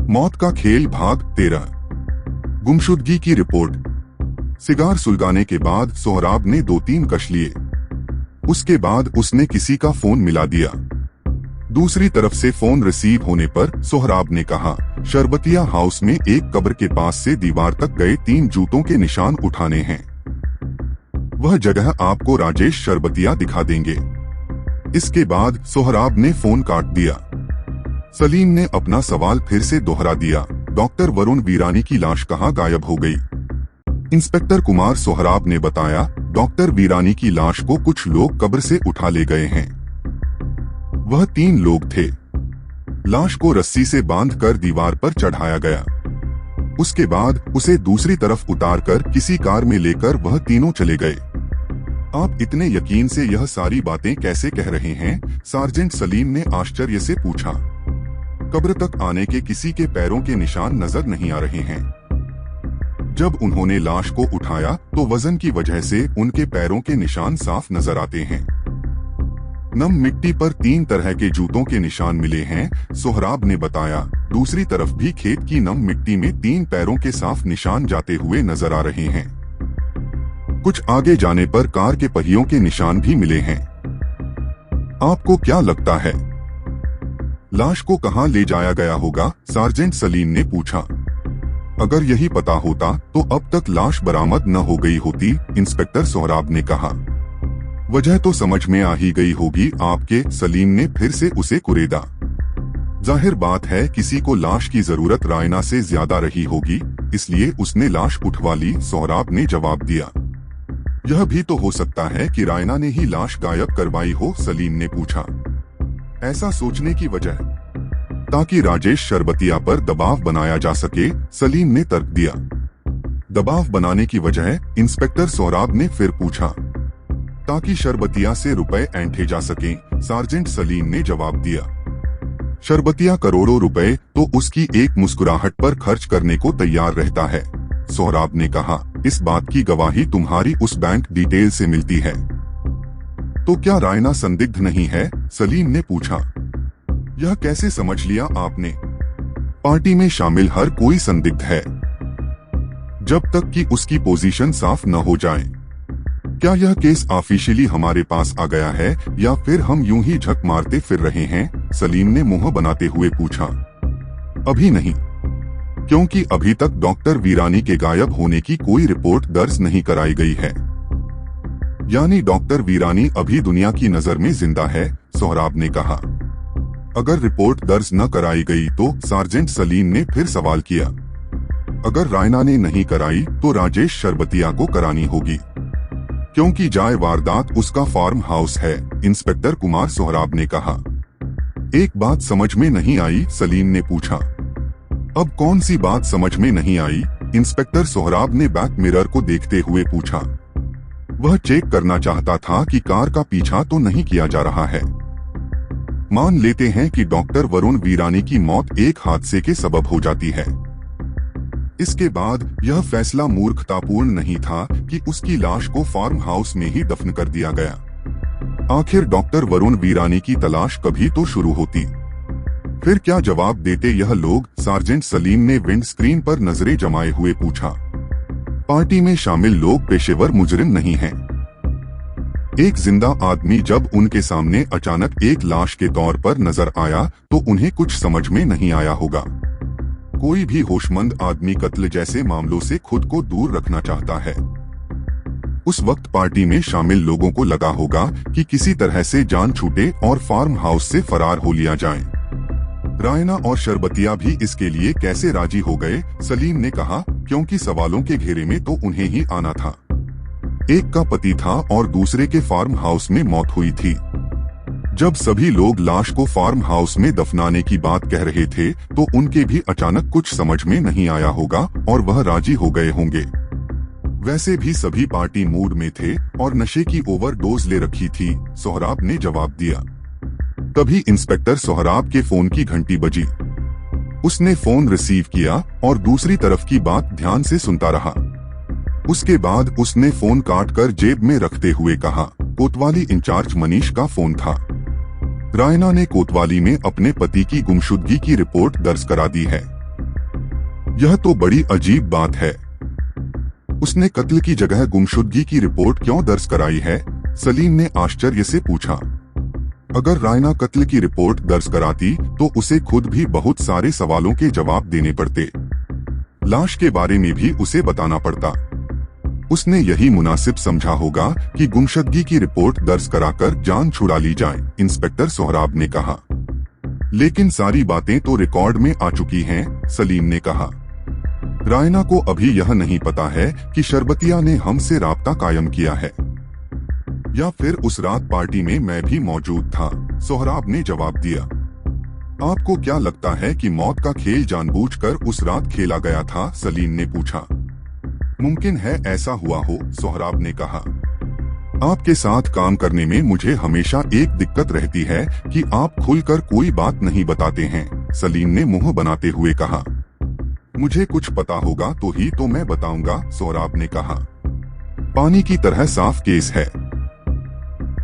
मौत का खेल भाग 13। गुमशुदगी की रिपोर्ट। सिगार सुलगाने के बाद सोहराब ने 2-3 कश लिए। उसके बाद उसने किसी का फोन मिला दिया। दूसरी तरफ से फोन रिसीव होने पर सोहराब ने कहा, शरबतिया हाउस में एक कब्र के पास से दीवार तक गए 3 जूतों के निशान उठाने हैं। वह जगह आपको राजेश शरबतिया दिखा देंगे। इसके बाद सोहराब ने फोन काट दिया। सलीम ने अपना सवाल फिर से दोहरा दिया, डॉक्टर वरुण वीरानी की लाश कहाँ गायब हो गई? इंस्पेक्टर कुमार सोहराब ने बताया, डॉक्टर वीरानी की लाश को कुछ लोग कब्र से उठा ले गए हैं। वह 3 लोग थे। लाश को रस्सी से बांधकर दीवार पर चढ़ाया गया। उसके बाद उसे दूसरी तरफ उतारकर किसी कार में लेकर वह तीनों चले गए। आप इतने यकीन से यह सारी बातें कैसे कह रहे हैं? सार्जेंट सलीम ने आश्चर्य से पूछा। कब्र तक आने के किसी के पैरों के निशान नजर नहीं आ रहे हैं। जब उन्होंने लाश को उठाया तो वजन की वजह से उनके पैरों के निशान साफ नजर आते हैं। नम मिट्टी पर 3 तरह के जूतों के निशान मिले हैं, सोहराब ने बताया। दूसरी तरफ भी खेत की नम मिट्टी में 3 पैरों के साफ निशान जाते हुए नजर आ रहे हैं। कुछ आगे जाने पर कार के पहियों के निशान भी मिले हैं। आपको क्या लगता है, लाश को कहां ले जाया गया होगा? सार्जेंट सलीम ने पूछा। अगर यही पता होता तो अब तक लाश बरामद न हो गई होती, इंस्पेक्टर सोहराब ने कहा। वजह तो समझ में आ ही गई होगी आपके, सलीम ने फिर से उसे कुरेदा। जाहिर बात है किसी को लाश की जरूरत रायना से ज्यादा रही होगी, इसलिए उसने लाश उठवा ली, सोहराब ने जवाब दिया। यह भी तो हो सकता है कि रायना ने ही लाश गायब करवाई हो, सलीम ने पूछा। ऐसा सोचने की वजह? ताकि राजेश शरबतिया पर दबाव बनाया जा सके, सलीम ने तर्क दिया। दबाव बनाने की वजह? इंस्पेक्टर सोहराब ने फिर पूछा। ताकि शरबतिया से रुपए ऐंठे जा सकें, सार्जेंट सलीम ने जवाब दिया। शरबतिया करोड़ों रुपए तो उसकी एक मुस्कुराहट पर खर्च करने को तैयार रहता है, सोहराब ने कहा। इस बात की गवाही तुम्हारी उस बैंक डिटेल से मिलती है। तो क्या रायना संदिग्ध नहीं है? सलीम ने पूछा। यह कैसे समझ लिया आपने? पार्टी में शामिल हर कोई संदिग्ध है, जब तक कि उसकी पोजीशन साफ न हो जाए। क्या यह केस ऑफिशियली हमारे पास आ गया है या फिर हम यूं ही झक मारते फिर रहे हैं? सलीम ने मुंह बनाते हुए पूछा। अभी नहीं, क्योंकि अभी तक डॉक्टर वीरानी के गायब होने की कोई रिपोर्ट दर्ज नहीं कराई गई है। यानी डॉक्टर वीरानी अभी दुनिया की नजर में जिंदा है, सोहराब ने कहा। अगर रिपोर्ट दर्ज न कराई गई तो? सार्जेंट सलीम ने फिर सवाल किया। अगर रायना ने नहीं कराई तो राजेश शरबतिया को करानी होगी, क्योंकि जाए वारदात उसका फार्म हाउस है, इंस्पेक्टर कुमार सोहराब ने कहा। एक बात समझ में नहीं आई, सलीम ने पूछा। अब कौन सी बात समझ में नहीं आई? इंस्पेक्टर सोहराब ने बैक मिरर को देखते हुए पूछा। वह चेक करना चाहता था कि कार का पीछा तो नहीं किया जा रहा है। मान लेते हैं कि डॉक्टर वरुण वीरानी की मौत एक हादसे के सबब हो जाती है। इसके बाद यह फैसला मूर्खतापूर्ण नहीं था कि उसकी लाश को फार्म हाउस में ही दफन कर दिया गया। आखिर डॉक्टर वरुण वीरानी की तलाश कभी तो शुरू होती। फिर क्या जवाब देते यह लोग? सार्जेंट सलीम ने विंड स्क्रीन पर नजरें जमाए हुए पूछा। पार्टी में शामिल लोग पेशेवर मुजरिम नहीं हैं। एक जिंदा आदमी जब उनके सामने अचानक एक लाश के तौर पर नजर आया तो उन्हें कुछ समझ में नहीं आया होगा। कोई भी होशमंद आदमी कत्ल जैसे मामलों से खुद को दूर रखना चाहता है। उस वक्त पार्टी में शामिल लोगों को लगा होगा कि किसी तरह से जान छूटे और फार्म हाउस से फरार हो लिया जाए। रायना और शरबतिया भी इसके लिए कैसे राजी हो गए? सलीम ने कहा, क्योंकि सवालों के घेरे में तो उन्हें ही आना था। एक का पति था और दूसरे के फार्म हाउस में मौत हुई थी। जब सभी लोग लाश को फार्म हाउस में दफनाने की बात कह रहे थे तो उनके भी अचानक कुछ समझ में नहीं आया होगा और वह राजी हो गए होंगे। वैसे भी सभी पार्टी मूड में थे और नशे की ओवरडोज ले रखी थी, सोहराब ने जवाब दिया। तभी इंस्पेक्टर सोहराब के फोन की घंटी बजी। उसने फोन रिसीव किया और दूसरी तरफ की बात ध्यान से सुनता रहा। उसके बाद उसने फोन काटकर जेब में रखते हुए कहा, कोतवाली इंचार्ज मनीष का फोन था। रायना ने कोतवाली में अपने पति की गुमशुदगी की रिपोर्ट दर्ज करा दी है। यह तो बड़ी अजीब बात है। उसने कत्ल की जगह गुमशुदगी की रिपोर्ट क्यों दर्ज कराई है? सलीम ने आश्चर्य से पूछा। अगर रायना कत्ल की रिपोर्ट दर्ज कराती तो उसे खुद भी बहुत सारे सवालों के जवाब देने पड़ते। लाश के बारे में भी उसे बताना पड़ता। उसने यही मुनासिब समझा होगा कि गुमशुदगी की रिपोर्ट दर्ज कराकर जान छुड़ा ली जाए, इंस्पेक्टर सोहराब ने कहा। लेकिन सारी बातें तो रिकॉर्ड में आ चुकी हैं, सलीम ने कहा। रायना को अभी यह नहीं पता है कि शरबतिया ने हमसे राब्ता कायम किया है, या फिर उस रात पार्टी में मैं भी मौजूद था, सोहराब ने जवाब दिया। आपको क्या लगता है कि मौत का खेल जानबूझकर उस रात खेला गया था? सलीम ने पूछा। मुमकिन है ऐसा हुआ हो, सोहराब ने कहा। आपके साथ काम करने में मुझे हमेशा एक दिक्कत रहती है कि आप खुलकर कोई बात नहीं बताते हैं, सलीम ने मुंह बनाते हुए कहा। मुझे कुछ पता होगा तो ही तो मैं बताऊंगा, सोहराब ने कहा। पानी की तरह साफ केस है।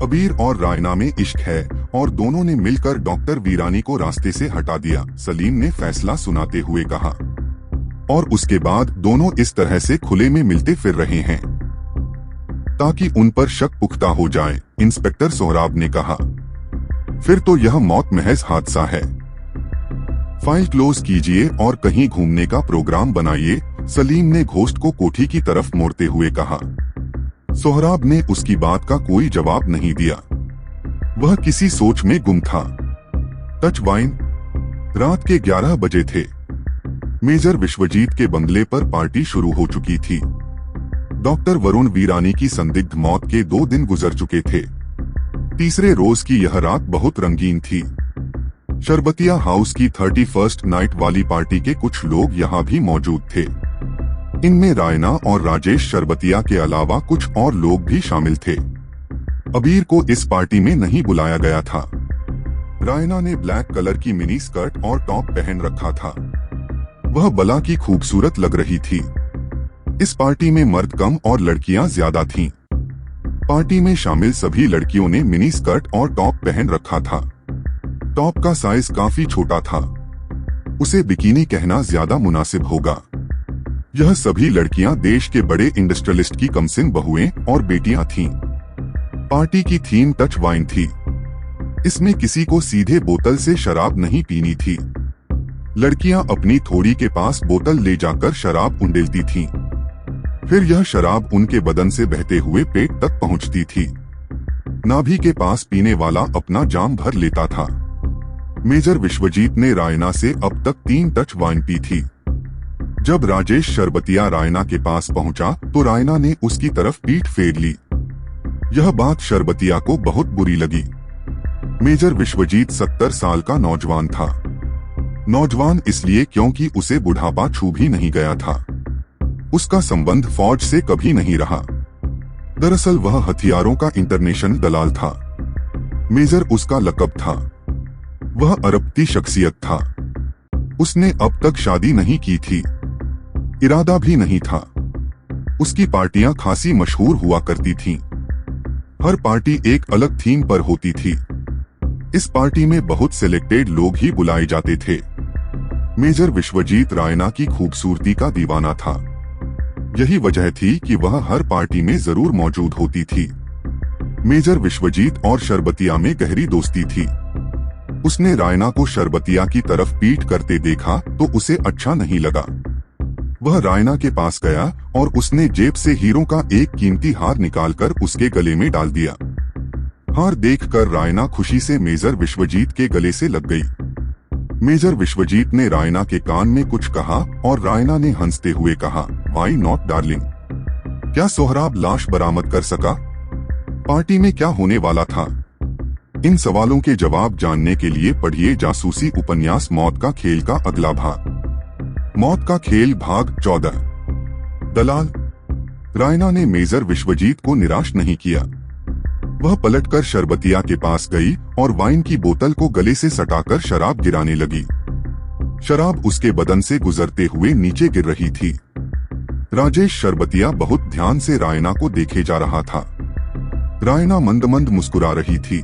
अबीर और रायना में इश्क है और दोनों ने मिलकर डॉक्टर वीरानी को रास्ते से हटा दिया, सलीम ने फैसला सुनाते हुए कहा। और उसके बाद दोनों इस तरह से खुले में मिलते फिर रहे हैं ताकि उन पर शक पुख्ता हो जाए, इंस्पेक्टर सोहराब ने कहा। फिर तो यह मौत महज हादसा है। फाइल क्लोज कीजिए और कहीं घूमने का प्रोग्राम बनाइए, सलीम ने घोस्ट को कोठी की तरफ मोड़ते हुए कहा। सोहराब ने उसकी बात का कोई जवाब नहीं दिया। वह किसी सोच में गुम था। Touch wine. रात के 11 बजे थे। मेजर विश्वजीत के बंगले पर पार्टी शुरू हो चुकी थी। डॉक्टर वरुण वीरानी की संदिग्ध मौत के 2 दिन गुजर चुके थे। तीसरे रोज की यह रात बहुत रंगीन थी। शरबतिया हाउस की 31st नाइट वाली पार्टी के कुछ लोग यहाँ भी मौजूद थे। इनमें रायना और राजेश शरबतिया के अलावा कुछ और लोग भी शामिल थे। अबीर को इस पार्टी में नहीं बुलाया गया था। रायना ने ब्लैक कलर की मिनी स्कर्ट और टॉप पहन रखा था। वह बला की खूबसूरत लग रही थी। इस पार्टी में मर्द कम और लड़कियां ज्यादा थीं। पार्टी में शामिल सभी लड़कियों ने मिनी स्कर्ट और टॉप पहन रखा था। टॉप का साइज काफी छोटा था। उसे बिकिनी कहना ज्यादा मुनासिब होगा। यह सभी लड़कियां देश के बड़े इंडस्ट्रियलिस्ट की कमसिन बहुएं और बेटियां थीं। पार्टी की थीम टच वाइन थी। इसमें किसी को सीधे बोतल से शराब नहीं पीनी थी। लड़कियां अपनी थोड़ी के पास बोतल ले जाकर शराब उंडेलती थीं। फिर यह शराब उनके बदन से बहते हुए पेट तक पहुंचती थी। नाभि के पास पीने वाला अपना जाम भर लेता था। मेजर विश्वजीत ने रायना से अब तक 3 टच वाइन पी थी। जब राजेश शरबतिया रायना के पास पहुंचा तो रायना ने उसकी तरफ पीठ फेर ली। यह बात शरबतिया को बहुत बुरी लगी। मेजर विश्वजीत 70 साल का नौजवान था। नौजवान इसलिए क्योंकि उसे बुढ़ापा छू भी नहीं गया था। उसका संबंध फौज से कभी नहीं रहा। दरअसल वह हथियारों का इंटरनेशनल दलाल था। मेजर उसका लकब था। वह अरबती शख्सियत था। उसने अब तक शादी नहीं की थी। इरादा भी नहीं था। उसकी पार्टियां खासी मशहूर हुआ करती थीं। हर पार्टी एक अलग थीम पर होती थी। इस पार्टी में बहुत सिलेक्टेड लोग ही बुलाए जाते थे। मेजर विश्वजीत रायना की खूबसूरती का दीवाना था। यही वजह थी कि वह हर पार्टी में जरूर मौजूद होती थी। मेजर विश्वजीत और शरबतिया में गहरी दोस्ती थी। उसने रायना को शरबतिया की तरफ पीठ करते देखा तो उसे अच्छा नहीं लगा। वह रायना के पास गया और उसने जेब से हीरों का एक कीमती हार निकालकर उसके गले में डाल दिया। हार देखकर रायना खुशी से मेजर विश्वजीत के गले से लग गई। मेजर विश्वजीत ने रायना के कान में कुछ कहा और रायना ने हंसते हुए कहा, व्हाई नॉट डार्लिंग। क्या सोहराब लाश बरामद कर सका? पार्टी में क्या होने वाला था? इन सवालों के जवाब जानने के लिए पढ़िए जासूसी उपन्यास मौत का खेल का अगला भाग। मौत का खेल भाग 14। दलाल। रायना ने मेजर विश्वजीत को निराश नहीं किया। वह पलटकर शरबतिया के पास गई और वाइन की बोतल को गले से सटाकर शराब गिराने लगी। शराब उसके बदन से गुजरते हुए नीचे गिर रही थी। राजेश शरबतिया बहुत ध्यान से रायना को देखे जा रहा था। रायना मंद मंद मुस्कुरा रही थी।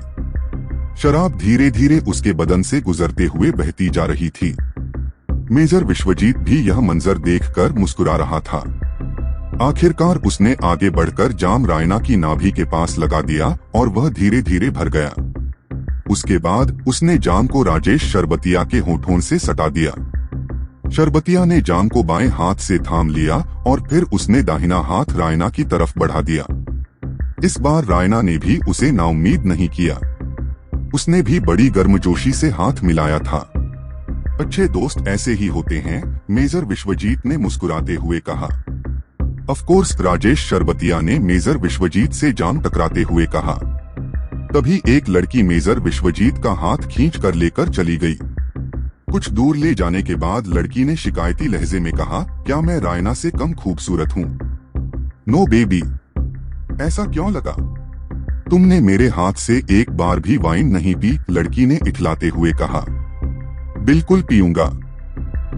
शराब धीरे धीरे उसके बदन से गुजरते हुए बहती जा रही थी। मेजर विश्वजीत भी यह मंजर देखकर मुस्कुरा रहा था। आखिरकार उसने आगे बढ़कर जाम रायना की नाभि के पास लगा दिया और वह धीरे धीरे भर गया। उसके बाद उसने जाम को राजेश शरबतिया के होठों से सटा दिया। शरबतिया ने जाम को बाएं हाथ से थाम लिया और फिर उसने दाहिना हाथ रायना की तरफ बढ़ा दिया। इस बार रायना ने भी उसे नाउम्मीद नहीं किया। उसने भी बड़ी गर्मजोशी से हाथ मिलाया था। अच्छे दोस्त ऐसे ही होते हैं, मेजर विश्वजीत ने मुस्कुराते हुए कहा। ऑफ कोर्स, राजेश शरबतिया ने मेजर विश्वजीत से जाम टकराते हुए कहा। तभी एक लड़की मेजर विश्वजीत का हाथ खींच कर लेकर चली गई। कुछ दूर ले जाने के बाद लड़की ने शिकायती लहजे में कहा, क्या मैं रायना से कम खूबसूरत हूँ? नो बेबी, ऐसा क्यों लगा? तुमने मेरे हाथ से एक बार भी वाइन नहीं पी, लड़की ने इठलाते हुए कहा। बिल्कुल पीऊंगा,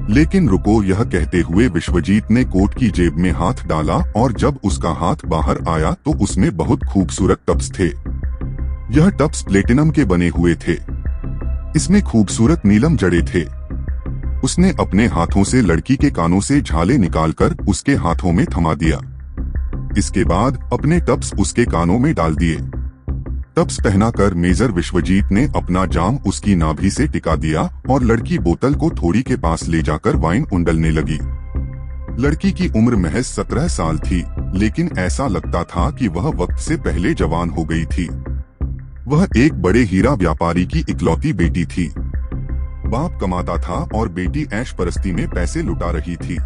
लेकिन रुको, यह कहते हुए विश्वजीत ने कोट की जेब में हाथ डाला और जब उसका हाथ बाहर आया तो उसमें बहुत खूबसूरत टप्स थे। यह टप्स प्लेटिनम के बने हुए थे। इसमें खूबसूरत नीलम जड़े थे। उसने अपने हाथों से लड़की के कानों से झाले निकालकर उसके हाथों में थमा दिया। इसके बाद अपने टप्स उसके कानों में डाल दिए। टप्स पहनाकर मेजर विश्वजीत ने अपना जाम उसकी नाभि से टिका दिया और लड़की बोतल को थोड़ी के पास ले जाकर वाइन उंडलने लगी। लड़की की उम्र महज 17 साल थी, लेकिन ऐसा लगता था कि वह वक्त से पहले जवान हो गई थी। वह एक बड़े हीरा व्यापारी की इकलौती बेटी थी। बाप कमाता था और बेटी ऐश परस्ती में पैसे लुटा रही थी।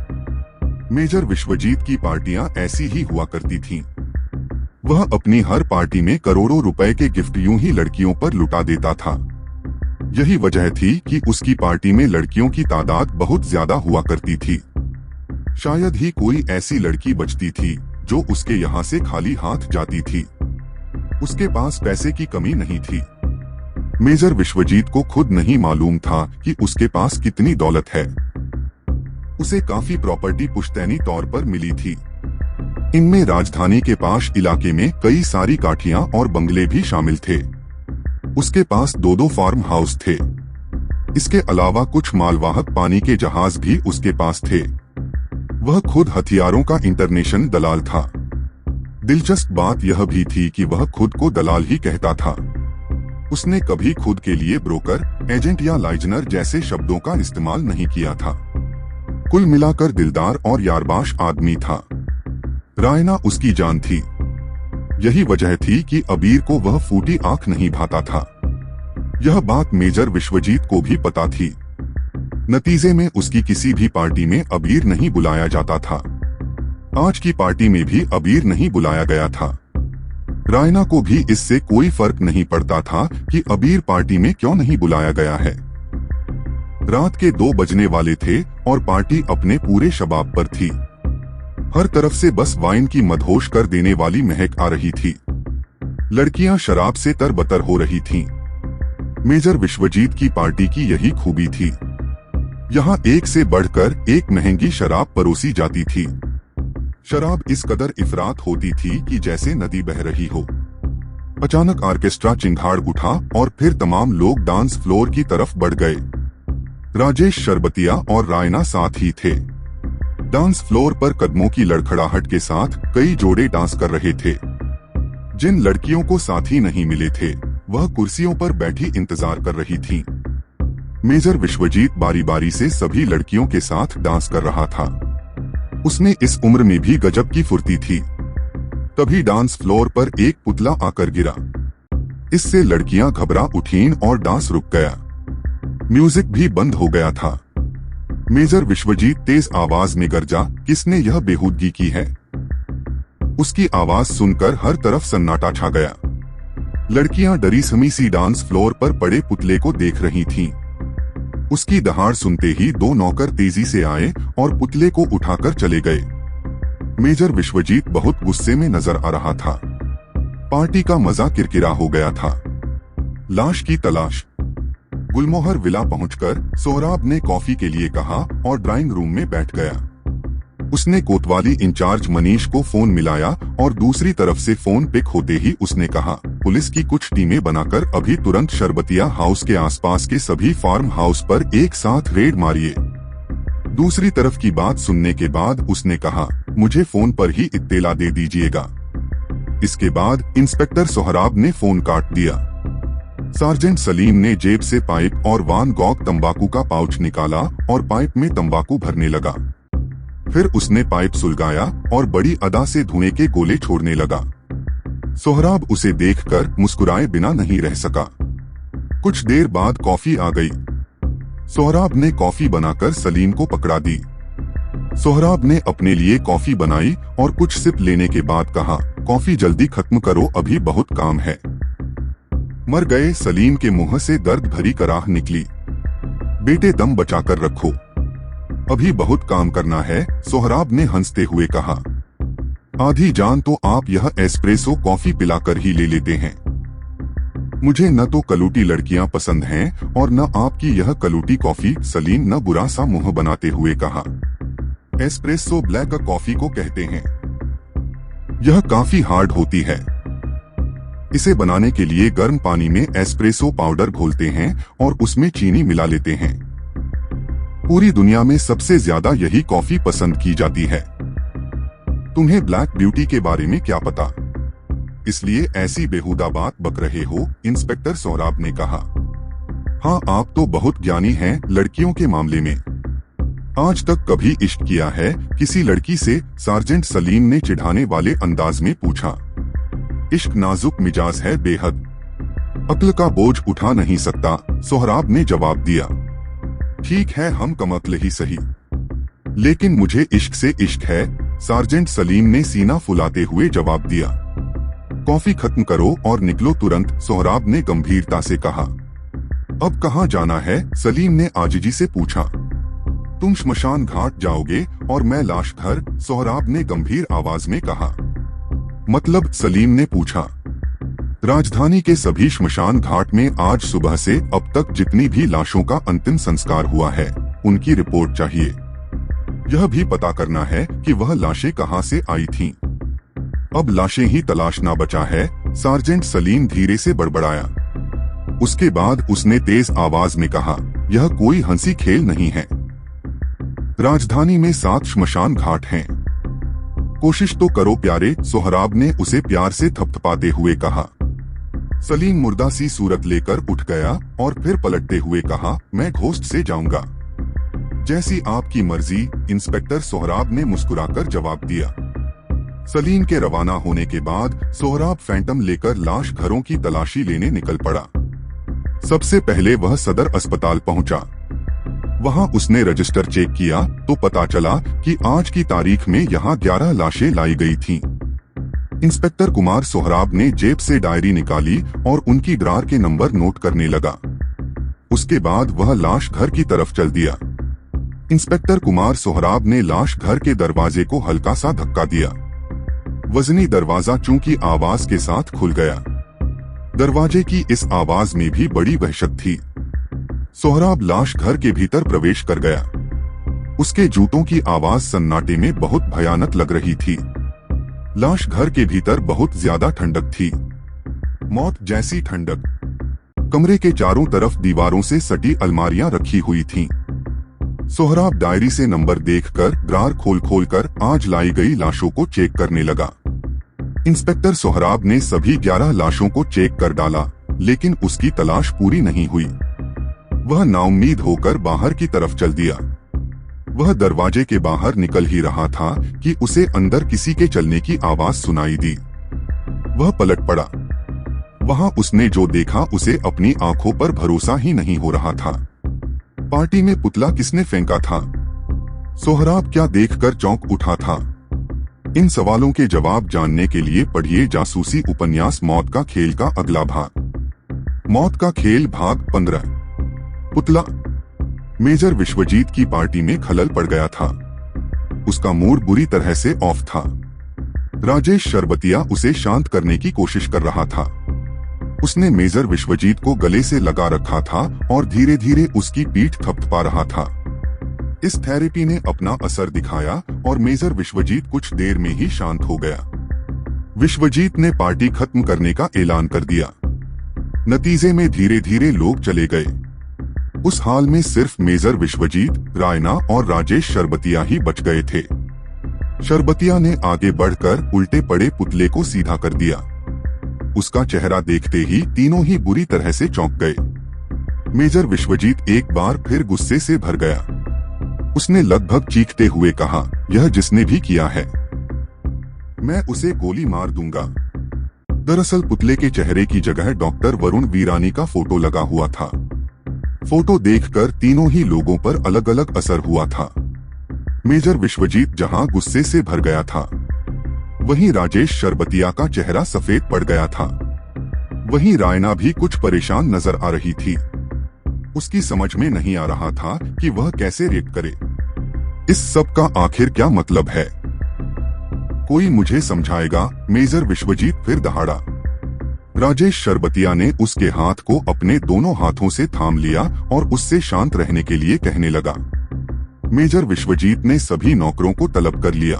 मेजर विश्वजीत की पार्टियां ऐसी ही हुआ करती थीं। वह अपनी हर पार्टी में करोड़ों रुपए के गिफ्ट यूं ही लड़कियों पर लुटा देता था। यही वजह थी कि उसकी पार्टी में लड़कियों की तादाद बहुत ज्यादा हुआ करती थी। शायद ही कोई ऐसी लड़की बचती थी जो उसके यहाँ से खाली हाथ जाती थी। उसके पास पैसे की कमी नहीं थी। मेजर विश्वजीत को खुद नहीं मालूम था कि उसके पास कितनी दौलत है। उसे काफी प्रॉपर्टी पुश्तैनी तौर पर मिली थी। इनमें राजधानी के पास इलाके में कई सारी काठियां और बंगले भी शामिल थे। उसके पास 2-2 फार्म हाउस थे। इसके अलावा कुछ मालवाहक पानी के जहाज भी उसके पास थे। वह खुद हथियारों का इंटरनेशनल दलाल था। दिलचस्प बात यह भी थी कि वह खुद को दलाल ही कहता था। उसने कभी खुद के लिए ब्रोकर, एजेंट या लाइजनर जैसे शब्दों का इस्तेमाल नहीं किया था। कुल मिलाकर दिलदार और यारबाश आदमी था। रायना उसकी जान थी। यही वजह थी कि अबीर को वह फूटी आंख नहीं भाता था। यह बात मेजर विश्वजीत को भी पता थी। नतीजे में उसकी किसी भी पार्टी में अबीर नहीं बुलाया जाता था। आज की पार्टी में भी अबीर नहीं बुलाया गया था। रायना को भी इससे कोई फर्क नहीं पड़ता था कि अबीर पार्टी में क्यों नहीं बुलाया गया है। रात के 2 बजने वाले थे और पार्टी अपने पूरे शबाब पर थी। हर तरफ से बस वाइन की मदहोश कर देने वाली महक आ रही थी। लड़कियां शराब से तरबतर हो रही थीं। मेजर विश्वजीत की पार्टी की यही खूबी थी। यहाँ एक से बढ़कर एक महंगी शराब परोसी जाती थी। शराब इस कदर इफरात होती थी कि जैसे नदी बह रही हो। अचानक ऑर्केस्ट्रा चिंगाड़ उठा और फिर तमाम लोग डांस फ्लोर की तरफ बढ़ गए। राजेश शरबतिया और रायना साथ ही थे। डांस फ्लोर पर कदमों की लड़खड़ाहट के साथ कई जोड़े डांस कर रहे थे। जिन लड़कियों को साथी नहीं मिले थे वह कुर्सियों पर बैठी इंतजार कर रही थीं। मेजर विश्वजीत बारी बारी से सभी लड़कियों के साथ डांस कर रहा था। उसमें इस उम्र में भी गजब की फुर्ती थी। तभी डांस फ्लोर पर एक पुतला आकर गिरा। इससे लड़कियां घबरा उठीं और डांस रुक गया। म्यूजिक भी बंद हो गया था। मेजर विश्वजीत तेज आवाज में गरजा, किसने यह बेहूदगी की है? उसकी आवाज सुनकर हर तरफ सन्नाटा छा गया। लड़कियां डरी समी सी डांस फ्लोर पर पड़े पुतले को देख रही थीं। उसकी दहाड़ सुनते ही 2 नौकर तेजी से आए और पुतले को उठाकर चले गए। मेजर विश्वजीत बहुत गुस्से में नजर आ रहा था। पार्टी का मजा किरकिरा हो गया था। लाश की तलाश। गुलमोहर विला पहुंचकर सोहराब ने कॉफी के लिए कहा और ड्राइंग रूम में बैठ गया। उसने कोतवाली इंचार्ज मनीष को फोन मिलाया और दूसरी तरफ से फोन पिक होते ही उसने कहा, पुलिस की कुछ टीमें बनाकर अभी तुरंत शरबतिया हाउस के आसपास के सभी फार्म हाउस पर एक साथ रेड मारिए। दूसरी तरफ की बात सुनने के बाद उसने कहा, मुझे फोन पर ही इत्तेला दे दीजिएगा। इसके बाद इंस्पेक्टर सोहराब ने फोन काट दिया। सार्जेंट सलीम ने जेब से पाइप और वान गॉग तंबाकू का पाउच निकाला और पाइप में तंबाकू भरने लगा। फिर उसने पाइप सुलगाया और बड़ी अदा से धुएं के गोले छोड़ने लगा। सोहराब उसे देखकर मुस्कुराए बिना नहीं रह सका। कुछ देर बाद कॉफी आ गई। सोहराब ने कॉफी बनाकर सलीम को पकड़ा दी। सोहराब ने अपने लिए कॉफी बनाई और कुछ सिप लेने के बाद कहा, कॉफी जल्दी खत्म करो, अभी बहुत काम है। मर गए सलीम के मुंह से दर्द भरी कराह निकली। बेटे दम बचाकर रखो, अभी बहुत काम करना है, सोहराब ने हंसते हुए कहा। आधी जान तो आप यह एस्प्रेसो कॉफी पिलाकर ही ले लेते हैं। मुझे न तो कलूटी लड़कियां पसंद हैं और न आपकी यह कलूटी कॉफी, सलीम न बुरा सा मुंह बनाते हुए कहा। एस्प्रेसो ब्लैक कॉफी को कहते हैं। यह काफी हार्ड होती है। इसे बनाने के लिए गर्म पानी में एस्प्रेसो पाउडर घोलते हैं और उसमें चीनी मिला लेते हैं। पूरी दुनिया में सबसे ज्यादा यही कॉफी पसंद की जाती है। तुम्हें ब्लैक ब्यूटी के बारे में क्या पता, इसलिए ऐसी बेहुदा बात बक रहे हो, इंस्पेक्टर सोहराब ने कहा। हाँ, आप तो बहुत ज्ञानी हैं लड़कियों के मामले में। आज तक कभी इश्क किया है किसी लड़की से, सार्जेंट सलीम ने चिढ़ाने वाले अंदाज में पूछा। इश्क नाजुक मिजाज है बेहद, अक्ल का बोझ उठा नहीं सकता, सोहराब ने जवाब दिया। ठीक है, हम कमअक्ल ही सही, लेकिन मुझे इश्क से इश्क है, सार्जेंट सलीम ने सीना फुलाते हुए जवाब दिया। कॉफी खत्म करो और निकलो तुरंत, सोहराब ने गंभीरता से कहा। अब कहाँ जाना है, सलीम ने आजिजी से पूछा। तुम श्मशान घाट जाओगे और मैं लाश घर, सोहराब ने गंभीर आवाज में कहा। मतलब, सलीम ने पूछा। राजधानी के सभी श्मशान घाट में आज सुबह से अब तक जितनी भी लाशों का अंतिम संस्कार हुआ है, उनकी रिपोर्ट चाहिए। यह भी पता करना है कि वह लाशें कहां से आई थीं। अब लाशें ही तलाश ना बचा है, सार्जेंट सलीम धीरे से बड़बड़ाया। उसके बाद उसने तेज आवाज में कहा, यह कोई हंसी खेल नहीं है। राजधानी में 7 श्मशान घाट हैं। कोशिश तो करो प्यारे, सोहराब ने उसे प्यार से थपथपाते हुए कहा। सलीम मुर्दा सी सूरत लेकर उठ गया और फिर पलटते हुए कहा, मैं घोस्ट से जाऊंगा। जैसी आपकी मर्जी, इंस्पेक्टर सोहराब ने मुस्कुराकर जवाब दिया। सलीम के रवाना होने के बाद सोहराब फैंटम लेकर लाश घरों की तलाशी लेने निकल पड़ा। सबसे पहले वह सदर अस्पताल पहुंचा। वहां उसने रजिस्टर चेक किया तो पता चला कि आज की तारीख में यहां 11 लाशें लाई गई थीं। इंस्पेक्टर कुमार सोहराब ने जेब से डायरी निकाली और उनकी ड्रार के नंबर नोट करने लगा। उसके बाद वह लाश घर की तरफ चल दिया। इंस्पेक्टर कुमार सोहराब ने लाश घर के दरवाजे को हल्का सा धक्का दिया। वजनी दरवाजा चूंकि आवाज के साथ खुल गया। दरवाजे की इस आवाज में भी बड़ी वहशत थी। सोहराब लाश घर के भीतर प्रवेश कर गया। उसके जूतों की आवाज सन्नाटे में बहुत भयानक लग रही थी। लाश घर के भीतर बहुत ज्यादा ठंडक थी, मौत जैसी ठंडक। कमरे के चारों तरफ दीवारों से सटी अलमारियां रखी हुई थीं। सोहराब डायरी से नंबर देखकर ड्रार खोल कर आज लाई गई लाशों को चेक करने लगा। इंस्पेक्टर सोहराब ने सभी 11 लाशों को चेक कर डाला, लेकिन उसकी तलाश पूरी नहीं हुई। वह नाउम्मीद होकर बाहर की तरफ चल दिया। वह दरवाजे के बाहर निकल ही रहा था कि उसे अंदर किसी के चलने की आवाज सुनाई दी। वह पलट पड़ा। वहां उसने जो देखा उसे अपनी आंखों पर भरोसा ही नहीं हो रहा था। पार्टी में पुतला किसने फेंका था? सोहराब क्या देखकर चौंक उठा था? इन सवालों के जवाब जानने के लिए पढ़िए जासूसी उपन्यास मौत का खेल का अगला भाग। मौत का खेल भाग 15। पुतला। मेजर विश्वजीत की पार्टी में खलल पड़ गया था। उसका मूड बुरी तरह से ऑफ था। राजेश शरबतिया उसे शांत करने की कोशिश कर रहा था। उसने मेजर विश्वजीत को गले से लगा रखा था और धीरे धीरे उसकी पीठ थपथपा रहा था। इस थेरेपी ने अपना असर दिखाया और मेजर विश्वजीत कुछ देर में ही शांत हो गया। विश्वजीत ने पार्टी खत्म करने का ऐलान कर दिया। नतीजे में धीरे धीरे लोग चले गए। उस हाल में सिर्फ मेजर विश्वजीत, रायना और राजेश शरबतिया ही बच गए थे। शरबतिया ने आगे बढ़कर उल्टे पड़े पुतले को सीधा कर दिया। उसका चेहरा देखते ही तीनों ही बुरी तरह से चौंक गए। मेजर विश्वजीत एक बार फिर गुस्से से भर गया। उसने लगभग चीखते हुए कहा, यह जिसने भी किया है, मैं उसे गोली मार दूंगा। दरअसल पुतले के चेहरे की जगह डॉक्टर वरुण वीरानी का फोटो लगा हुआ था। फोटो देखकर तीनों ही लोगों पर अलग अलग असर हुआ था। मेजर विश्वजीत जहां गुस्से से भर गया था, वहीं राजेश शरबतिया का चेहरा सफेद पड़ गया था। वहीं रायना भी कुछ परेशान नजर आ रही थी। उसकी समझ में नहीं आ रहा था कि वह कैसे रिएक्ट करे। इस सब का आखिर क्या मतलब है? कोई मुझे समझाएगा? मेजर विश्वजीत फिर दहाड़ा। राजेश शरबतिया ने उसके हाथ को अपने दोनों हाथों से थाम लिया और उससे शांत रहने के लिए कहने लगा। मेजर विश्वजीत ने सभी नौकरों को तलब कर लिया।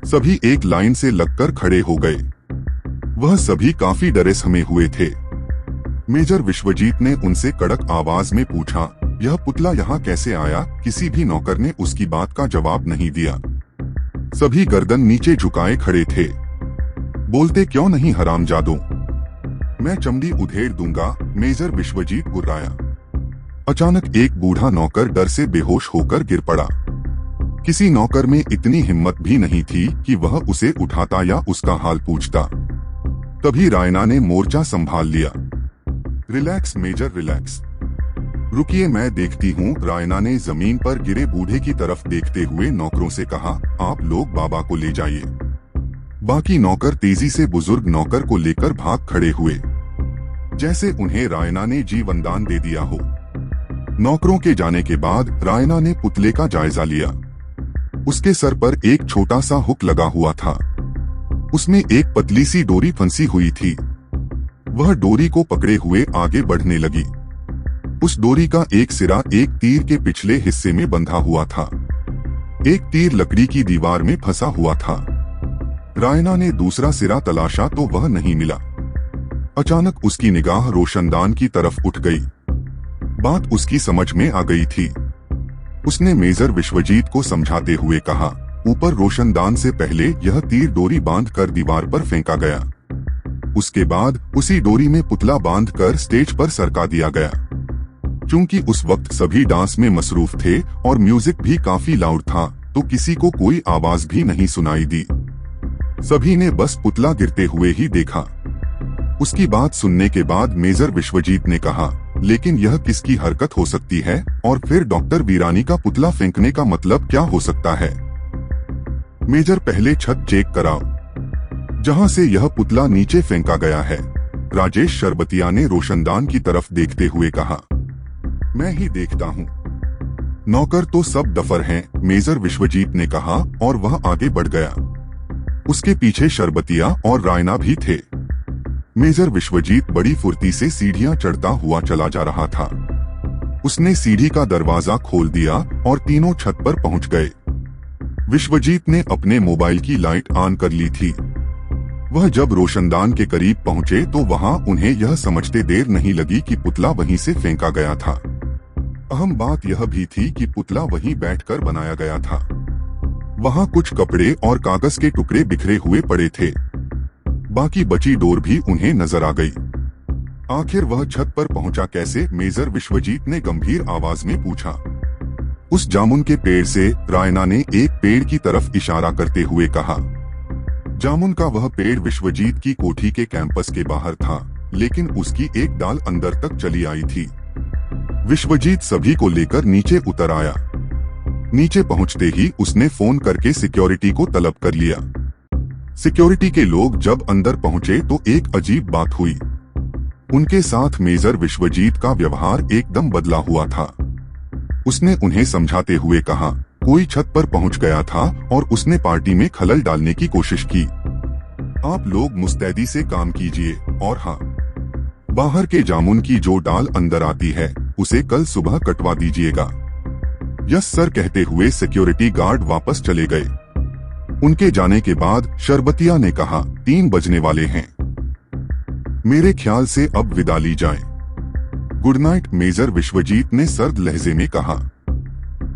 सभी एक लाइन से लगकर खड़े हो गए। वह सभी काफी डरे सहमे हुए थे। मेजर विश्वजीत ने उनसे कड़क आवाज में पूछा, यह पुतला यहाँ कैसे आया? किसी भी नौकर ने उसकी बात का जवाब नहीं दिया। सभी गर्दन नीचे झुकाए खड़े थे। बोलते क्यों नहीं हरामजादों, मैं चमड़ी उधेड़ दूंगा, मेजर विश्वजीत गुर्राया। अचानक एक बूढ़ा नौकर डर से बेहोश होकर गिर पड़ा। किसी नौकर में इतनी हिम्मत भी नहीं थी कि वह उसे उठाता या उसका हाल पूछता। तभी रायना ने मोर्चा संभाल लिया। रिलैक्स मेजर, रिलैक्स, रुकिए मैं देखती हूँ। रायना ने जमीन पर गिरे बूढ़े की तरफ देखते हुए नौकरों से कहा, आप लोग बाबा को ले जाइए। बाकी नौकर तेजी से बुजुर्ग नौकर को लेकर भाग खड़े हुए, जैसे उन्हें रायना ने जीवनदान दे दिया हो। नौकरों के जाने के बाद रायना ने पुतले का जायजा लिया। उसके सर पर एक छोटा सा हुक लगा हुआ था। उसमें एक पतली सी डोरी फंसी हुई थी। वह डोरी को पकड़े हुए आगे बढ़ने लगी। उस डोरी का एक सिरा एक तीर के पिछले हिस्से में बंधा हुआ था। एक तीर लकड़ी की दीवार में फंसा हुआ था। रायना ने दूसरा सिरा तलाशा तो वह नहीं मिला। अचानक उसकी निगाह रोशनदान की तरफ उठ गई। बात उसकी समझ में आ गई थी। उसने मेजर विश्वजीत को समझाते हुए कहा, ऊपर रोशनदान से पहले यह तीर डोरी बांधकर दीवार पर फेंका गया। उसके बाद उसी डोरी में पुतला बांधकर स्टेज पर सरका दिया गया। क्योंकि उस वक्त सभी डांस में मसरूफ थे और म्यूजिक भी काफी लाउड था, तो किसी को कोई आवाज भी नहीं सुनाई दी। सभी ने बस पुतला गिरते हुए ही देखा। उसकी बात सुनने के बाद मेजर विश्वजीत ने कहा, लेकिन यह किसकी हरकत हो सकती है? और फिर डॉक्टर वीरानी का पुतला फेंकने का मतलब क्या हो सकता है? मेजर पहले छत चेक कराओ, जहां से यह पुतला नीचे फेंका गया है। राजेश शरबतिया ने रोशनदान की तरफ देखते हुए कहा, मैं ही देखता हूँ। नौकर तो सब डफर हैं, मेजर विश्वजीत ने कहा और वह आगे बढ़ गया। उसके पीछे शरबतिया और रायना भी थे। मेजर विश्वजीत बड़ी फुर्ती से सीढ़ियां चढ़ता हुआ चला जा रहा था। उसने सीढ़ी का दरवाजा खोल दिया और तीनों छत पर पहुंच गए। विश्वजीत ने अपने मोबाइल की लाइट ऑन कर ली थी। वह जब रोशनदान के करीब पहुंचे तो वहां उन्हें यह समझते देर नहीं लगी कि पुतला वहीं से फेंका गया था। अहम बात यह भी थी कि पुतला वहीं बैठकर बनाया गया था। वहां कुछ कपड़े और कागज के टुकड़े बिखरे हुए पड़े थे। बाकी बची डोर भी उन्हें नजर आ गई। आखिर वह छत पर पहुंचा कैसे? मेजर विश्वजीत ने गंभीर आवाज में पूछा। उस जामुन के पेड़ से, रायना ने एक पेड़ की तरफ इशारा करते हुए कहा। जामुन का वह पेड़ विश्वजीत की कोठी के कैंपस के बाहर था, लेकिन उसकी एक डाल अंदर तक चली आई थी। विश्वजीत सभी को लेकर नीचे उतर आया। नीचे पहुंचते ही उसने फोन करके सिक्योरिटी को तलब कर लिया। सिक्योरिटी के लोग जब अंदर पहुंचे तो एक अजीब बात हुई। उनके साथ मेजर विश्वजीत का व्यवहार एकदम बदला हुआ था। उसने उन्हें समझाते हुए कहा, कोई छत पर पहुंच गया था और उसने पार्टी में खलल डालने की कोशिश की। आप लोग मुस्तैदी से काम कीजिए और हाँ, बाहर के जामुन की जो डाल अंदर आती है उसे कल सुबह कटवा दीजिएगा। यस सर कहते हुए सिक्योरिटी गार्ड वापस चले गए। उनके जाने के बाद शरबतिया ने कहा, 3 बजने वाले हैं, मेरे ख्याल से अब विदा ली जाए। गुड नाइट मेजर विश्वजीत ने सर्द लहजे में कहा।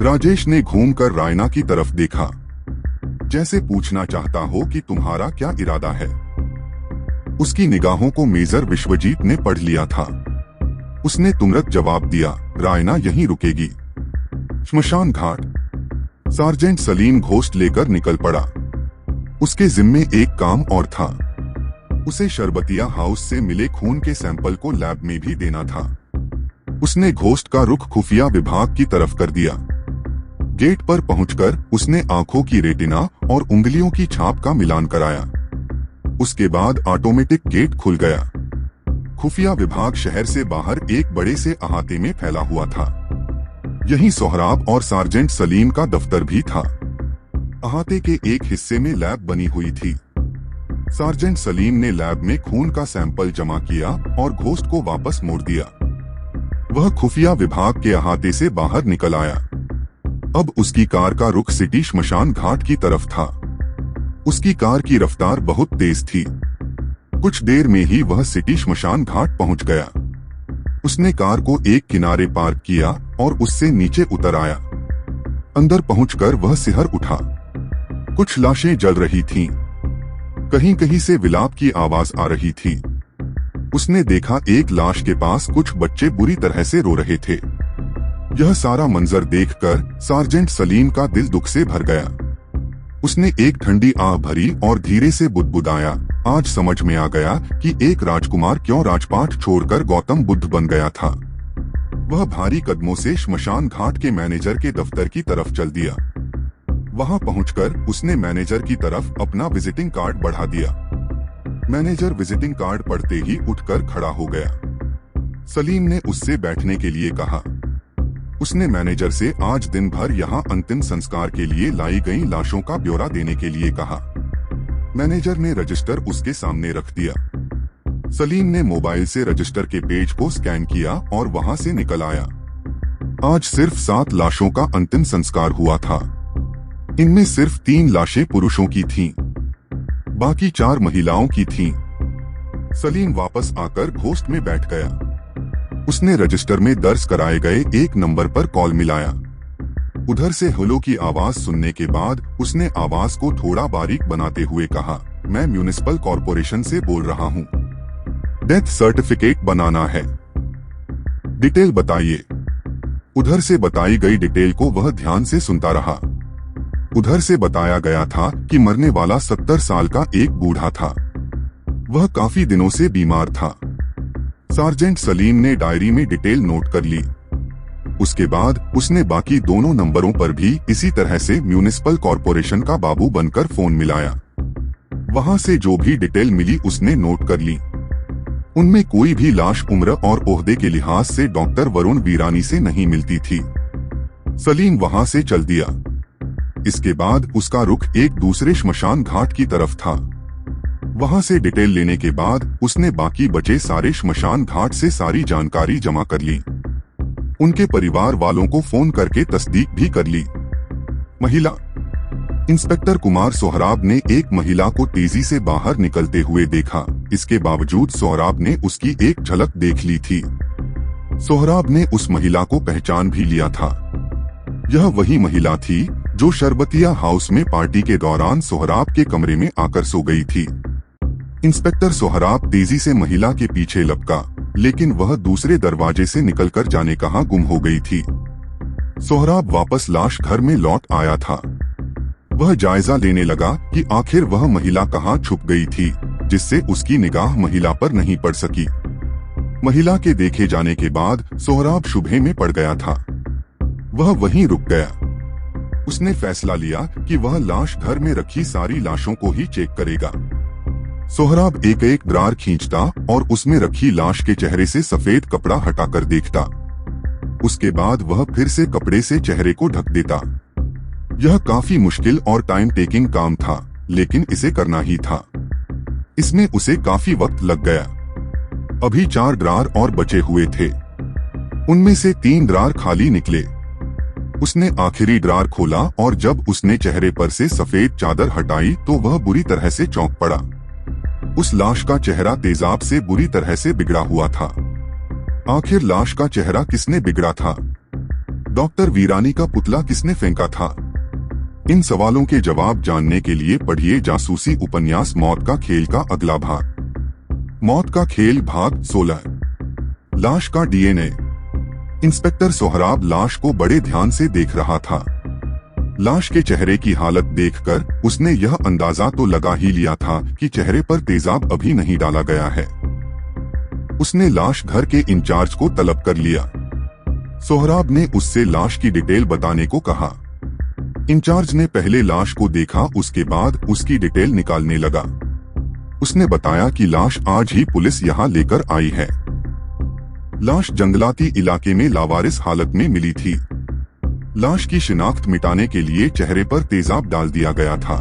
राजेश ने घूमकर रायना की तरफ देखा, जैसे पूछना चाहता हो कि तुम्हारा क्या इरादा है। उसकी निगाहों को मेजर विश्वजीत ने पढ़ लिया था। उसने तुरंत जवाब दिया, रायना यहीं रुकेगी। श्मशान घाट। सार्जेंट सलीम घोस्ट लेकर निकल पड़ा। उसके जिम्मे एक काम और था। उसे शरबतिया हाउस से मिले खून के सैंपल को लैब में भी देना था। उसने घोस्ट का रुख खुफिया विभाग की तरफ कर दिया। गेट पर पहुंचकर उसने आंखों की रेटिना और उंगलियों की छाप का मिलान कराया। उसके बाद ऑटोमेटिक गेट खुल गया। खुफिया विभाग शहर से बाहर एक बड़े से अहाते में फैला हुआ था। यहीं सोहराब और सार्जेंट सलीम का दफ्तर भी था। अहाते के एक हिस्से में लैब बनी हुई थी। सार्जेंट सलीम ने लैब में खून का सैंपल जमा किया और घोस्ट को वापस मोड़ दिया। वह खुफिया विभाग के अहाते से बाहर निकल आया। अब उसकी कार का रुख सिटी श्मशान घाट की तरफ था। उसकी कार की रफ्तार बहुत तेज थी। कुछ देर में ही वह सिटी श्मशान घाट पहुंच गया। उसने कार को एक किनारे पार्क किया और उससे नीचे उतर आया। अंदर पहुंचकर वह सिहर उठा। कुछ लाशें जल रही थीं। कहीं कहीं से विलाप की आवाज आ रही थी। उसने देखा एक लाश के पास कुछ बच्चे बुरी तरह से रो रहे थे। यह सारा मंजर देखकर सार्जेंट सलीम का दिल दुख से भर गया। उसने एक ठंडी आह भरी और धीरे से बुदबुदाया, आज समझ में आ गया कि एक राजकुमार क्यों राजपाट छोड़कर गौतम बुद्ध बन गया था। वह भारी कदमों से श्मशान घाट के मैनेजर के दफ्तर की तरफ चल दिया। वहां पहुंचकर उसने मैनेजर की तरफ अपना विजिटिंग कार्ड बढ़ा दिया। मैनेजर विजिटिंग कार्ड पढ़ते ही उठकर खड़ा हो गया। सलीम ने उससे बैठने के लिए कहा। उसने मैनेजर से आज दिन भर यहाँ अंतिम संस्कार के लिए लाई गई लाशों का ब्यौरा देने के लिए कहा। मैनेजर ने रजिस्टर उसके सामने रख दिया। सलीम ने मोबाइल से रजिस्टर के पेज को स्कैन किया और वहां से निकल आया। आज सिर्फ 7 लाशों का अंतिम संस्कार हुआ था। इनमें सिर्फ 3 लाशें पुरुषों की थीं, बाकी 4 महिलाओं की थीं। सलीम वापस आकर घोस्ट में बैठ गया। उसने रजिस्टर में दर्ज कराए गए एक नंबर पर कॉल मिलाया। उधर से हेलो की आवाज सुनने के बाद उसने आवाज को थोड़ा बारीक बनाते हुए कहा, मैं म्युनिसिपल कॉर्पोरेशन से बोल रहा हूँ। डेथ सर्टिफिकेट बनाना है। डिटेल बताइए। उधर से बताई गई डिटेल को वह ध्यान से सुनता रहा। उधर से बताया गया था कि मरने वाला 70 साल का एक बूढ़ा था। वह काफी दिनों से बीमार था। सार्जेंट सलीम ने डायरी में डिटेल नोट कर ली। उसके बाद उसने बाकी दोनों नंबरों पर भी इसी तरह से म्युनिसिपल कॉर्पोरेशन का बाबू बनकर फोन मिलाया। वहां से जो भी डिटेल मिली उसने नोट कर ली। उनमें कोई भी लाश उम्र और ओहदे के लिहाज से डॉक्टर वरुण वीरानी से नहीं मिलती थी। सलीम वहां से चल दिया। इसके बाद उसका रुख एक दूसरे श्मशान घाट की तरफ था। वहां से डिटेल लेने के बाद उसने बाकी बचे सारे श्मशान घाट से सारी जानकारी जमा कर ली। उनके परिवार वालों को फोन करके तस्दीक भी कर ली। महिला। इंस्पेक्टर कुमार सोहराब ने एक महिला को तेजी से बाहर निकलते हुए देखा। इसके बावजूद सोहराब ने उसकी एक झलक देख ली थी। सोहराब ने उस महिला को पहचान भी लिया था। यह वही महिला थी जो शरबतिया हाउस में पार्टी के दौरान सोहराब के कमरे में आकर सो गई थी। इंस्पेक्टर सोहराब तेजी से महिला के पीछे लपका, लेकिन वह दूसरे दरवाजे से निकलकर जाने कहाँ गुम हो गई थी। सोहराब वापस लाश घर में लौट आया था। वह जायजा लेने लगा कि आखिर वह महिला कहाँ छुप गई थी, जिससे उसकी निगाह महिला पर नहीं पड़ सकी। महिला के देखे जाने के बाद सोहराब शुबहे में पड़ गया था। वह वहीं रुक गया। उसने फैसला लिया कि वह लाश घर में रखी सारी लाशों को ही चेक करेगा। सोहराब एक एक ड्रार खींचता और उसमें रखी लाश के चेहरे से सफेद कपड़ा हटाकर देखता। उसके बाद वह फिर से कपड़े से चेहरे को ढक देता। यह काफी मुश्किल और टाइम टेकिंग काम था, लेकिन इसे करना ही था। इसमें उसे काफी वक्त लग गया। अभी 4 ड्रार और बचे हुए थे। उनमें से 3 ड्रार खाली निकले। उसने आखिरी ड्रार खोला और जब उसने चेहरे पर से सफेद चादर हटाई तो वह बुरी तरह से चौंक पड़ा। उस लाश का चेहरा तेजाब से बुरी तरह से बिगड़ा हुआ था। आखिर लाश का चेहरा किसने बिगड़ा था? डॉक्टर वीरानी का पुतला किसने फेंका था? इन सवालों के जवाब जानने के लिए पढ़िए जासूसी उपन्यास मौत का खेल का अगला भाग। मौत का खेल भाग 16। लाश का डीएनए। इंस्पेक्टर सोहराब लाश को बड़े ध्यान से देख रहा था। लाश के चेहरे की हालत देखकर उसने यह अंदाजा तो लगा ही लिया था कि चेहरे पर तेजाब अभी नहीं डाला गया है। उसने लाश घर के इंचार्ज को तलब कर लिया। सोहराब ने उससे लाश की डिटेल बताने को कहा। इंचार्ज ने पहले लाश को देखा, उसके बाद उसकी डिटेल निकालने लगा। उसने बताया कि लाश आज ही पुलिस यहाँ लेकर आई है। लाश जंगलाती इलाके में लावारिस हालत में मिली थी। लाश की शिनाख्त मिटाने के लिए चेहरे पर तेजाब डाल दिया गया था।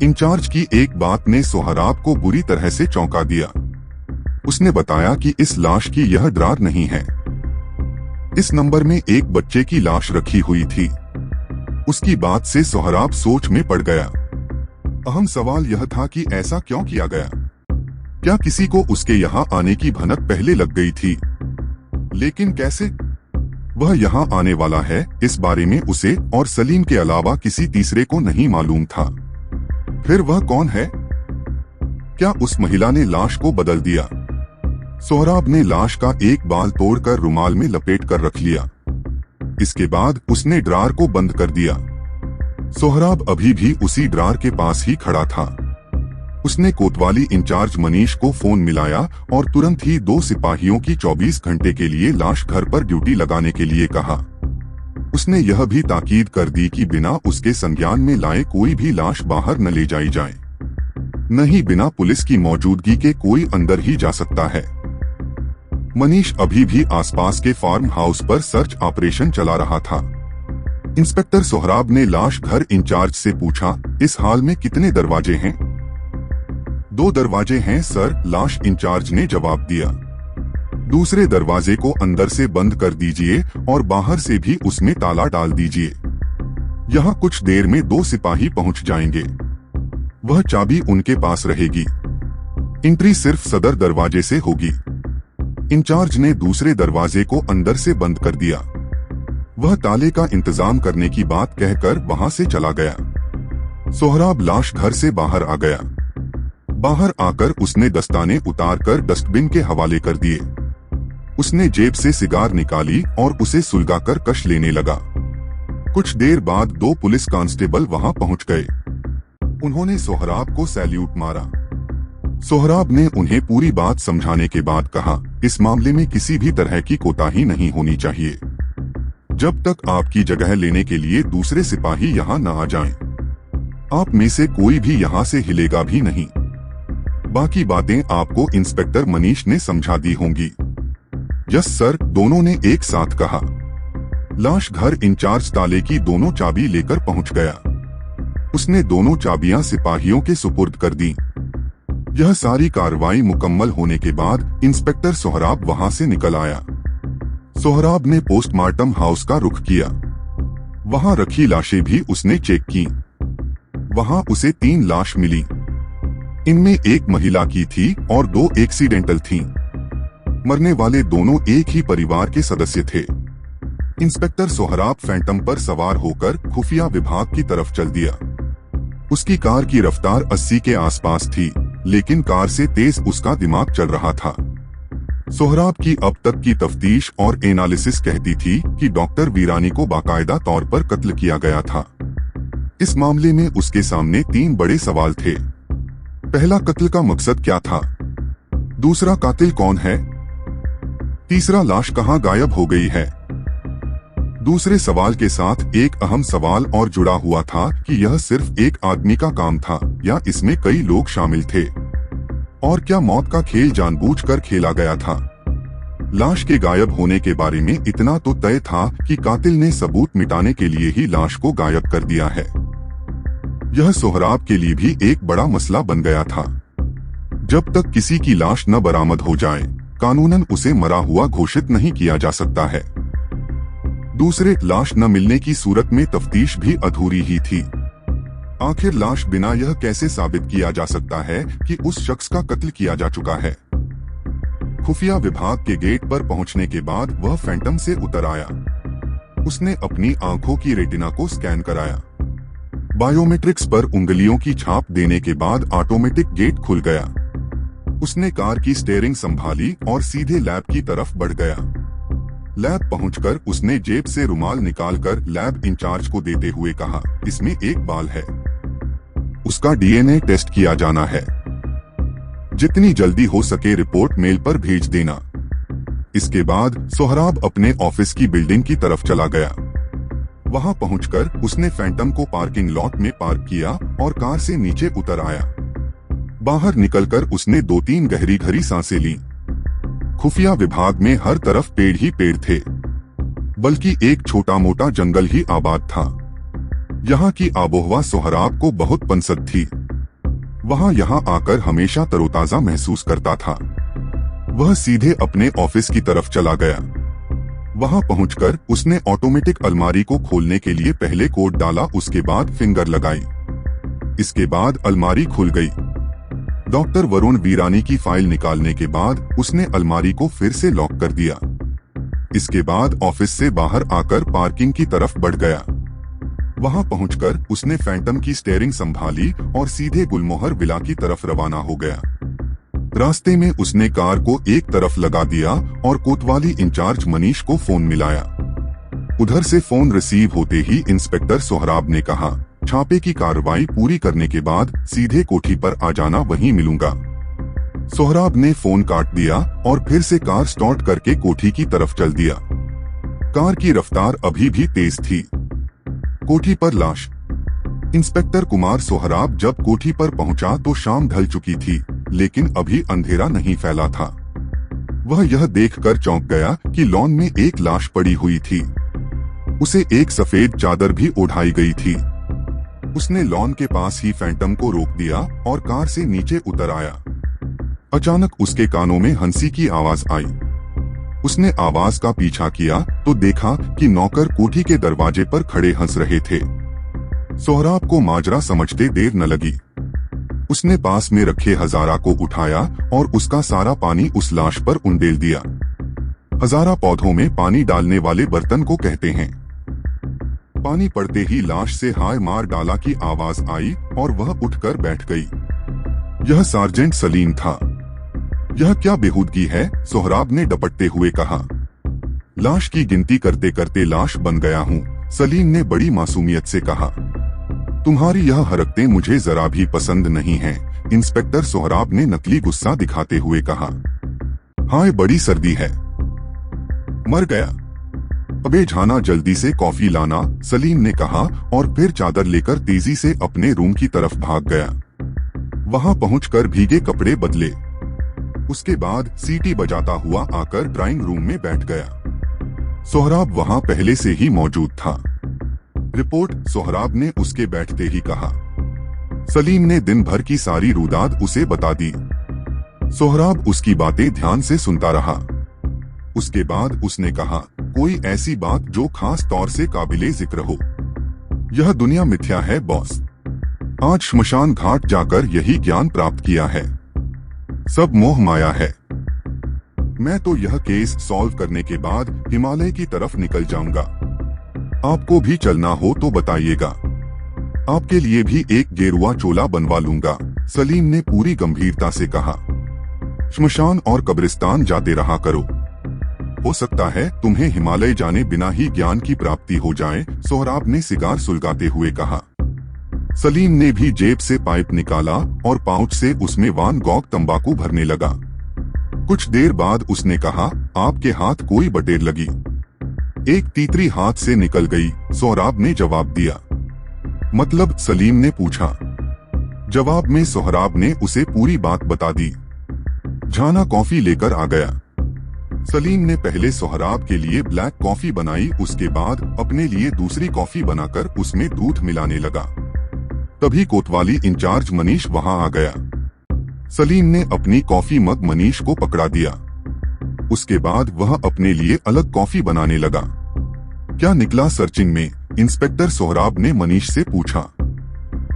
इंचार्ज की एक बात ने सोहराब को बुरी तरह से चौंका दिया। उसने बताया कि इस लाश की यह ड्रार नहीं है। इस नंबर में एक बच्चे की लाश रखी हुई थी। उसकी बात से सोहराब सोच में पड़ गया। अहम सवाल यह था कि ऐसा क्यों किया गया? क्या किसी को उसके यहाँ आने की भनक पहले लग गई थी? लेकिन कैसे? वह यहाँ आने वाला है, इस बारे में उसे और सलीम के अलावा किसी तीसरे को नहीं मालूम था। फिर वह कौन है? क्या उस महिला ने लाश को बदल दिया? सोहराब ने लाश का एक बाल तोड़कर रुमाल में लपेट कर रख लिया। इसके बाद उसने ड्रार को बंद कर दिया। सोहराब अभी भी उसी ड्रार के पास ही खड़ा था। उसने कोतवाली इंचार्ज मनीष को फोन मिलाया और तुरंत ही 2 सिपाहियों की 24 घंटे के लिए लाश घर पर ड्यूटी लगाने के लिए कहा। उसने यह भी ताकीद कर दी कि बिना उसके संज्ञान में लाए कोई भी लाश बाहर न ले जाई जाए। नहीं, बिना पुलिस की मौजूदगी के कोई अंदर ही जा सकता है। मनीष अभी भी आसपास के फार्म हाउस पर सर्च ऑपरेशन चला रहा था। इंस्पेक्टर सोहराब ने लाश घर इंचार्ज से पूछा, इस हाल में कितने दरवाजे हैं? 2 दरवाजे हैं सर, लाश इंचार्ज ने जवाब दिया। दूसरे दरवाजे को अंदर से बंद कर दीजिए और बाहर से भी उसमें ताला डाल दीजिए। यहाँ कुछ देर में 2 सिपाही पहुँच जाएंगे। वह चाबी उनके पास रहेगी। एंट्री सिर्फ सदर दरवाजे से होगी। इंचार्ज ने दूसरे दरवाजे को अंदर से बंद कर दिया। वह ताले का इंतजाम करने की बात कहकर वहां से चला गया। सोहराब लाश घर से बाहर आ गया। बाहर आकर उसने दस्ताने उतारकर डस्टबिन के हवाले कर दिए। उसने जेब से सिगार निकाली और उसे सुलगाकर कश लेने लगा। कुछ देर बाद 2 पुलिस कांस्टेबल वहां पहुंच गए। उन्होंने सोहराब को सैल्यूट मारा। सोहराब ने उन्हें पूरी बात समझाने के बाद कहा, इस मामले में किसी भी तरह की कोताही नहीं होनी चाहिए। जब तक आपकी जगह लेने के लिए दूसरे सिपाही यहाँ न आ जाएं, आप में से कोई भी यहाँ से हिलेगा भी नहीं। बाकी बातें आपको इंस्पेक्टर मनीष ने समझा दी होंगी। यस सर, दोनों ने एक साथ कहा। लाश घर इंचार्ज ताले की दोनों चाबी लेकर पहुंच गया। उसने दोनों चाबियां सिपाहियों के सुपुर्द कर दी। यह सारी कार्रवाई मुकम्मल होने के बाद इंस्पेक्टर सोहराब वहां से निकल आया। सोहराब ने पोस्टमार्टम हाउस का रुख किया। वहां रखी लाशें भी उसने चेक की। वहां उसे 3 लाश मिली। इनमें एक महिला की थी और 2 एक्सीडेंटल थीं। मरने वाले दोनों एक ही परिवार के सदस्य थे। इंस्पेक्टर सोहराब फैंटम पर सवार होकर खुफिया विभाग की तरफ चल दिया। उसकी कार की रफ्तार 80 के आसपास थी, लेकिन कार से तेज उसका दिमाग चल रहा था। सोहराब की अब तक की तफ्तीश और एनालिसिस कहती थी कि डॉक्टर वीरानी को बाकायदा तौर पर कत्ल किया गया था। इस मामले में उसके सामने 3 बड़े सवाल थे। पहला, कत्ल का मकसद क्या था? दूसरा, कातिल कौन है? तीसरा, लाश कहाँ गायब हो गई है? दूसरे सवाल के साथ एक अहम सवाल और जुड़ा हुआ था कि यह सिर्फ एक आदमी का काम था या इसमें कई लोग शामिल थे, और क्या मौत का खेल जानबूझकर खेला गया था? लाश के गायब होने के बारे में इतना तो तय था कि कातिल ने सबूत मिटाने के लिए ही लाश को गायब कर दिया है। यह सोहराब के लिए भी एक बड़ा मसला बन गया था। जब तक किसी की लाश न बरामद हो जाए, कानूनन उसे मरा हुआ घोषित नहीं किया जा सकता है। दूसरे, लाश न मिलने की सूरत में तफ्तीश भी अधूरी ही थी। आखिर लाश बिना यह कैसे साबित किया जा सकता है कि उस शख्स का कत्ल किया जा चुका है? खुफिया विभाग के गेट पर पहुंचने के बाद वह फैंटम से उतर आया। उसने अपनी आंखों की रेटिना को स्कैन कराया। बायोमेट्रिक्स पर उंगलियों की छाप देने के बाद ऑटोमेटिक गेट खुल गया। उसने कार की स्टीयरिंग संभाली और सीधे लैब की तरफ बढ़ गया। लैब पहुंचकर उसने जेब से रुमाल निकालकर लैब इंचार्ज को देते हुए कहा, इसमें एक बाल है, उसका डीएनए टेस्ट किया जाना है। जितनी जल्दी हो सके रिपोर्ट मेल पर भेज देना। इसके बाद सोहराब अपने ऑफिस की बिल्डिंग की तरफ चला गया। वहां पहुंचकर उसने फैंटम को पार्किंग लॉट में पार्क किया और कार से नीचे उतर आया। बाहर निकलकर उसने 2-3 गहरी सांसें ली। खुफिया विभाग में हर तरफ पेड़ ही पेड़ थे, बल्कि एक छोटा मोटा जंगल ही आबाद था। यहाँ की आबोहवा सोहराब को बहुत पसंद थी। वहाँ यहाँ आकर हमेशा तरोताजा महसूस करता था। वह सीधे अपने ऑफिस की तरफ चला गया। वहाँ पहुंचकर उसने ऑटोमेटिक अलमारी को खोलने के लिए पहले कोड डाला, उसके बाद फिंगर लगाई। इसके बाद अलमारी खुल गई। डॉक्टर वरुण वीरानी की फाइल निकालने के बाद उसने अलमारी को फिर से लॉक कर दिया। इसके बाद ऑफिस से बाहर आकर पार्किंग की तरफ बढ़ गया। वहां पहुंचकर उसने फैंटम की स्टीयरिंग संभाली और सीधे गुलमोहर विला की तरफ रवाना हो गया। रास्ते में उसने कार को एक तरफ लगा दिया और कोतवाली इंचार्ज मनीष को फोन मिलाया। उधर से फोन रिसीव होते ही इंस्पेक्टर सोहराब ने कहा, छापे की कार्रवाई पूरी करने के बाद सीधे कोठी पर आ जाना, वहीं मिलूंगा। सोहराब ने फोन काट दिया और फिर से कार स्टार्ट करके कोठी की तरफ चल दिया। कार की रफ्तार अभी भी तेज थी। कोठी पर लाश। इंस्पेक्टर कुमार सोहराब जब कोठी पर पहुंचा तो शाम ढल चुकी थी, लेकिन अभी अंधेरा नहीं फैला था। वह यह देखकर चौंक गया कि लॉन में एक लाश पड़ी हुई थी। उसे एक सफेद चादर भी ओढ़ाई गई थी। उसने लॉन के पास ही फैंटम को रोक दिया और कार से नीचे उतर आया। अचानक उसके कानों में हंसी की आवाज आई। उसने आवाज का पीछा किया तो देखा कि नौकर कोठी के दरवाजे पर खड़े हंस रहे थे। सोहराब को माजरा समझते देर न लगी। उसने पास में रखे हजारा को उठाया और उसका सारा पानी उस लाश पर उंडेल दिया। हजारा पौधों में पानी डालने वाले बर्तन को कहते हैं। पानी पड़ते ही लाश से हाय मार डाला की आवाज आई और वह उठकर बैठ गई। यह सार्जेंट सलीम था। यह क्या बेहूदगी है, सोहराब ने डपटते हुए कहा। लाश की गिनती करते करते लाश बन गया हूँ, सलीम ने बड़ी मासूमियत से कहा। तुम्हारी यह हरकतें मुझे जरा भी पसंद नहीं हैं, इंस्पेक्टर सोहराब ने नकली गुस्सा दिखाते हुए कहा। हाय बड़ी सर्दी है, मर गया। अबे जाना जल्दी से कॉफी लाना, सलीम ने कहा और फिर चादर लेकर तेजी से अपने रूम की तरफ भाग गया। वहां पहुंचकर भीगे कपड़े बदले। उसके बाद सीटी बजाता हुआ आकर ड्राइंग रूम में बैठ गया। सोहराब वहां पहले से ही मौजूद था। रिपोर्ट, सोहराब ने उसके बैठते ही कहा। सलीम ने दिन भर की सारी रुदाद उसे बता दी। सोहराब उसकी बातें ध्यान से सुनता रहा। उसके बाद उसने कहा, कोई ऐसी बात जो खास तौर से काबिले जिक्र हो। यह दुनिया मिथ्या है बॉस। आज श्मशान घाट जाकर यही ज्ञान प्राप्त किया है। सब मोह माया है। मैं तो यह केस सॉल्व करने के बाद हिमालय की तरफ निकल जाऊंगा। आपको भी चलना हो तो बताइएगा। आपके लिए भी एक गेरुआ चोला बनवा लूंगा, सलीम ने पूरी गंभीरता से कहा। श्मशान और कब्रिस्तान जाते रहा करो। हो सकता है तुम्हें हिमालय जाने बिना ही ज्ञान की प्राप्ति हो जाए, सोहराब ने सिगार सुलगाते हुए कहा। सलीम ने भी जेब से पाइप निकाला और पाउच से उसमें वान गॉग तंबाकू भरने लगा। कुछ देर बाद उसने कहा, आपके हाथ कोई बटेर लगी। एक तीतरी हाथ से निकल गई, सोहराब ने जवाब दिया। मतलब, सलीम ने पूछा। जवाब में सोहराब ने उसे पूरी बात बता दी। जाना कॉफी लेकर आ गया। सलीम ने पहले सोहराब के लिए ब्लैक कॉफी बनाई, उसके बाद अपने लिए दूसरी कॉफी बनाकर उसमें दूध मिलाने लगा। तभी कोतवाली इंचार्ज मनीष वहां आ गया। सलीम ने अपनी कॉफी मग मनीष को पकड़ा दिया। उसके बाद वह अपने लिए अलग कॉफी बनाने लगा। क्या निकला सर्चिंग में, इंस्पेक्टर सोहराब ने मनीष से पूछा।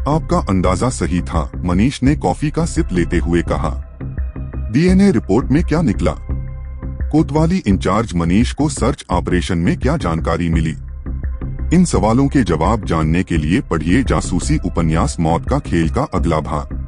आपका अंदाजा सही था, मनीष ने कॉफी का सिप लेते हुए कहा। डीएनए रिपोर्ट में क्या निकला? कोतवाली इंचार्ज मनीष को सर्च ऑपरेशन में क्या जानकारी मिली? इन सवालों के जवाब जानने के लिए पढ़िए जासूसी उपन्यास मौत का खेल का अगला भाग।